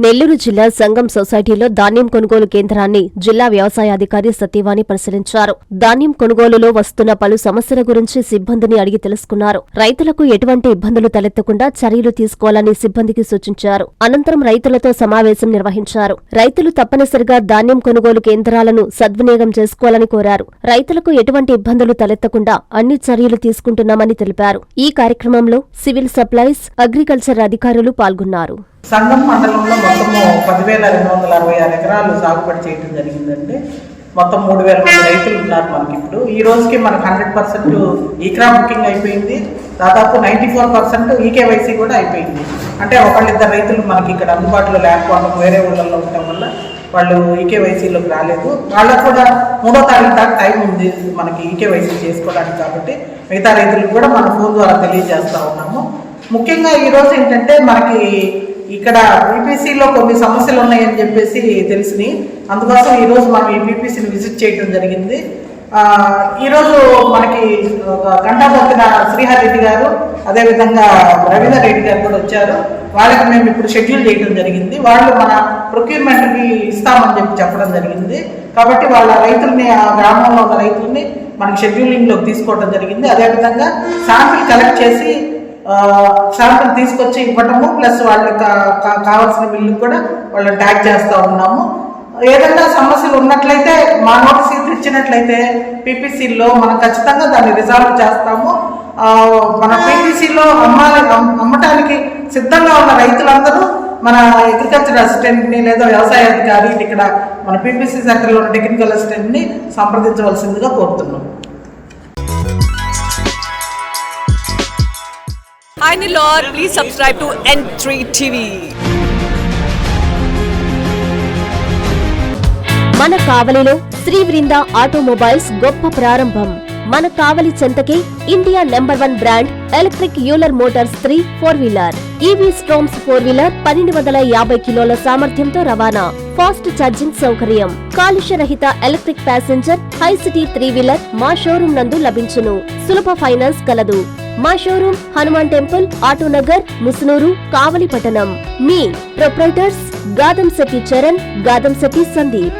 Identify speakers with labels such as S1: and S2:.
S1: నెల్లూరు జిల్లా సంగం సొసైటీలో ధాన్యం కొనుగోలు కేంద్రాన్ని జిల్లా వ్యవసాయాధికారి సత్యవాణి పరిశీలించారు. ధాన్యం కొనుగోలులో వస్తున్న పలు సమస్యల గురించి సిబ్బందిని అడిగి తెలుసుకున్నారు. రైతులకు ఎటువంటి ఇబ్బందులు తలెత్తకుండా చర్యలు తీసుకోవాలని సిబ్బందికి సూచించారు. అనంతరం రైతులతో సమావేశం నిర్వహించారు. రైతులు తప్పనిసరిగా ధాన్యం కొనుగోలు కేంద్రాలను సద్వినియోగం చేసుకోవాలని కోరారు. రైతులకు ఎటువంటి ఇబ్బందులు తలెత్తకుండా అన్ని చర్యలు తీసుకుంటున్నామని తెలిపారు. ఈ కార్యక్రమంలో సివిల్ సప్లైస్, అగ్రికల్చర్ అధికారులు పాల్గొన్నారు.
S2: సంగం మండలంలో మొత్తము 10,266 ఎకరాలు సాగుబడి చేయడం జరిగిందండి. మొత్తం 3,000 మంది రైతులు ఉన్నారు మనకి. ఇప్పుడు ఈ రోజుకి మనకు 100% ఈ క్రాప్ బుకింగ్ అయిపోయింది. దాదాపు 94% ఈకేవైసీ కూడా అయిపోయింది. అంటే ఒకళ్ళిద్దరు రైతులు మనకి ఇక్కడ అందుబాటులో లేకపోవడం, వేరే ఊళ్ళల్లో ఉండటం వల్ల వాళ్ళు ఈకేవైసీలోకి రాలేదు. వాళ్ళకు కూడా 3వ తారీఖు దాకా టైం ఉంది మనకి ఈకేవైసీ చేసుకోవడానికి. కాబట్టి మిగతా రైతులకు కూడా మన ఫోన్ ద్వారా తెలియజేస్తూ ఉన్నాము. ముఖ్యంగా ఈరోజు ఏంటంటే మనకి ఇక్కడ పీపీసీలో కొన్ని సమస్యలు ఉన్నాయని చెప్పేసి తెలిసినాయి. అందుకోసం ఈరోజు మనం ఈ పీపీసీని విజిట్ చేయడం జరిగింది. ఈరోజు మనకి గంటాపత్తిన శ్రీహరెడ్డి గారు, అదేవిధంగా రవీందర్ రెడ్డి గారు కూడా వచ్చారు. వాళ్ళకి మేము ఇప్పుడు షెడ్యూల్ చేయడం జరిగింది. వాళ్ళు మన ప్రొక్యూర్మెంట్కి ఇస్తామని చెప్పడం జరిగింది. కాబట్టి వాళ్ళ రైతుల్ని, ఆ గ్రామంలో ఉన్న రైతుల్ని మనకి షెడ్యూలింగ్లోకి తీసుకోవడం జరిగింది. అదేవిధంగా శాంపిల్ కలెక్ట్ చేసి శాంపిల్ తీసుకొచ్చి ఇవ్వటము, ప్లస్ వాళ్ళకి కావాల్సిన బిల్లు కూడా వాళ్ళని ట్యాగ్ చేస్తూ ఉన్నాము. ఏదైనా సమస్యలు ఉన్నట్లయితే మా నోటీస్ ఇచ్చినట్లయితే పీపీసీలో మనం ఖచ్చితంగా దాన్ని రిజాల్వ్ చేస్తాము. మన పీపీసీలో అమ్మటానికి సిద్ధంగా ఉన్న రైతులందరూ మన అగ్రికల్చర్ అసిస్టెంట్ని లేదా వ్యవసాయ అధికారి ఇక్కడ మన పీపీసీ సెంటర్లో ఉన్న టెక్నికల్ అసిస్టెంట్ని సంప్రదించవలసిందిగా కోరుతున్నాం.
S3: Hi Nilor, please subscribe to N3 TV.
S1: మన కావలిలో శ్రీ బృంద ఆటోమొబైల్స్ గొప్ప ప్రారంభం. మన కావలి చెంతకే India number 1 brand electric Euler motors 3 four wheeler, EV Storms four wheeler 1250 కిలోల సామర్థ్యంతో రవాణా, ఫాస్ట్ ఛార్జింగ్ సౌకర్యం, కాలుష్య రహిత electric passenger Hi City three wheeler మా షోరూం నందు లభించును. సులభ ఫైనాన్స్ కలదు. మా షోరూం హనుమాన్ టెంపుల్, ఆటోనగర్, ముసునూరు, కావలి పట్టణం. మీ ప్రొప్రైటర్స్ గాదంశెట్టి చరణ్, గాదంశెట్టి సందీప్.